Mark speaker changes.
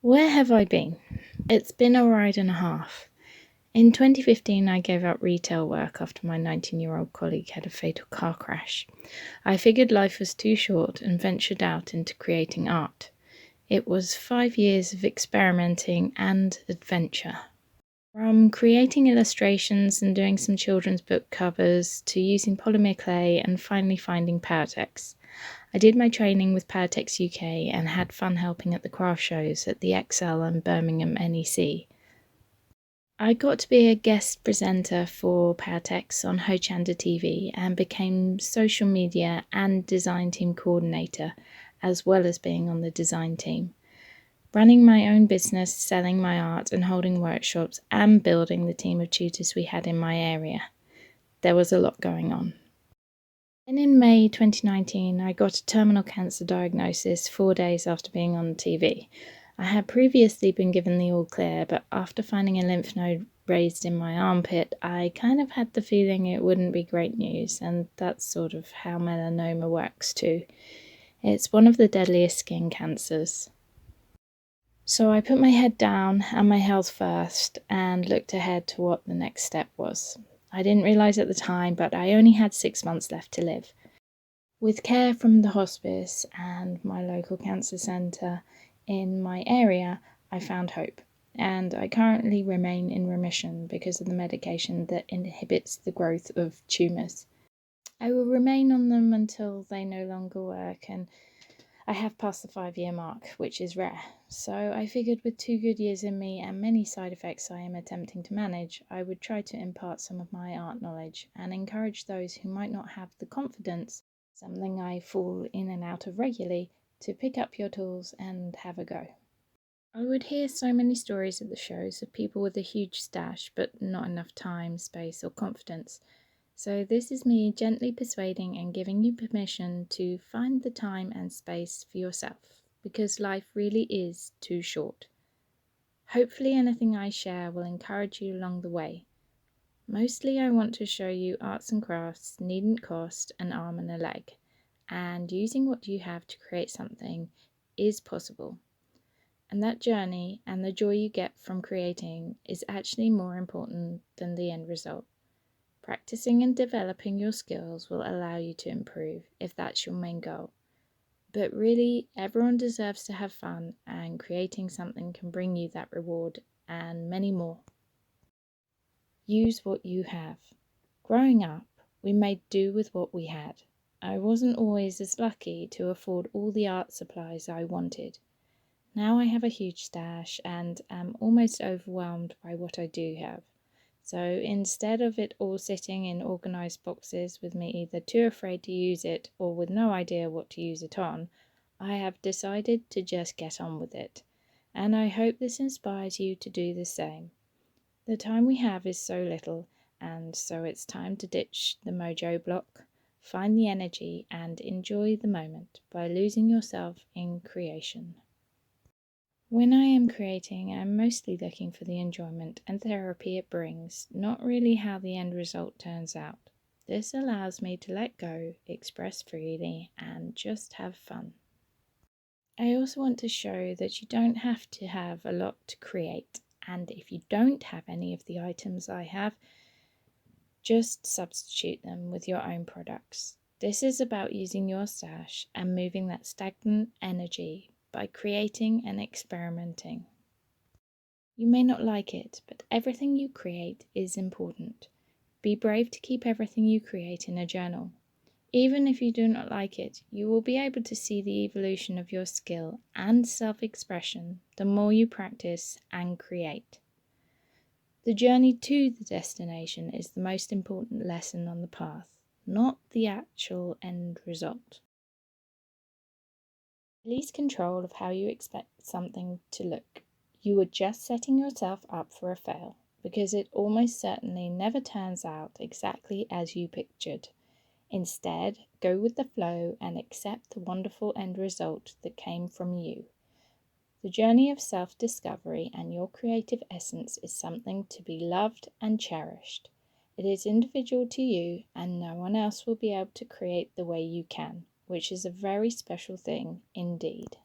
Speaker 1: Where have I been? It's been a ride and a half. In 2015, I gave up retail work after my 19-year-old colleague had a fatal car crash. I figured life was too short and ventured out into creating art. It was 5 years of experimenting and adventure. From creating illustrations and doing some children's book covers to using polymer clay and finally finding Powertex. I did my training with Powertex UK and had fun helping at the craft shows at the Excel and Birmingham NEC. I got to be a guest presenter for Powertex on Hochanda TV and became social media and design team coordinator, as well as being on the design team. Running my own business, selling my art and holding workshops and building the team of tutors we had in my area. There was a lot going on. And in May 2019, I got a terminal cancer diagnosis 4 days after being on TV. I had previously been given the all clear, but after finding a lymph node raised in my armpit, I kind of had the feeling it wouldn't be great news, and that's sort of how melanoma works too. It's one of the deadliest skin cancers. So I put my head down and my health first and looked ahead to what the next step was. I didn't realise at the time, but I only had 6 months left to live. With care from the hospice and my local cancer centre in my area, I found hope, and I currently remain in remission because of the medication that inhibits the growth of tumours. I will remain on them until they no longer work, and I have passed the 5-year mark, which is rare. So I figured with 2 good years in me and many side effects I am attempting to manage, I would try to impart some of my art knowledge and encourage those who might not have the confidence, something I fall in and out of regularly, to pick up your tools and have a go. I would hear so many stories at the shows of people with a huge stash but not enough time, space or confidence. So this is me gently persuading and giving you permission to find the time and space for yourself, because life really is too short. Hopefully anything I share will encourage you along the way. Mostly I want to show you arts and crafts needn't cost an arm and a leg, and using what you have to create something is possible. And that journey and the joy you get from creating is actually more important than the end result. Practicing and developing your skills will allow you to improve if that's your main goal. But really, everyone deserves to have fun, and creating something can bring you that reward and many more. Use what you have. Growing up, we made do with what we had. I wasn't always as lucky to afford all the art supplies I wanted. Now I have a huge stash and am almost overwhelmed by what I do have. So instead of it all sitting in organised boxes with me either too afraid to use it or with no idea what to use it on, I have decided to just get on with it. And I hope this inspires you to do the same. The time we have is so little, and so it's time to ditch the mojo block, find the energy and enjoy the moment by losing yourself in creation. When I am creating, I'm mostly looking for the enjoyment and therapy it brings, not really how the end result turns out. This allows me to let go, express freely, and just have fun. I also want to show that you don't have to have a lot to create, and if you don't have any of the items I have, just substitute them with your own products. This is about using your stash and moving that stagnant energy by creating and experimenting. You may not like it, but everything you create is important. Be brave to keep everything you create in a journal. Even if you do not like it, you will be able to see the evolution of your skill and self-expression the more you practice and create. The journey to the destination is the most important lesson on the path, not the actual end result. Release control of how you expect something to look. You are just setting yourself up for a fail, because it almost certainly never turns out exactly as you pictured. Instead, go with the flow and accept the wonderful end result that came from you. The journey of self-discovery and your creative essence is something to be loved and cherished. It is individual to you, and no one else will be able to create the way you can, which is a very special thing indeed.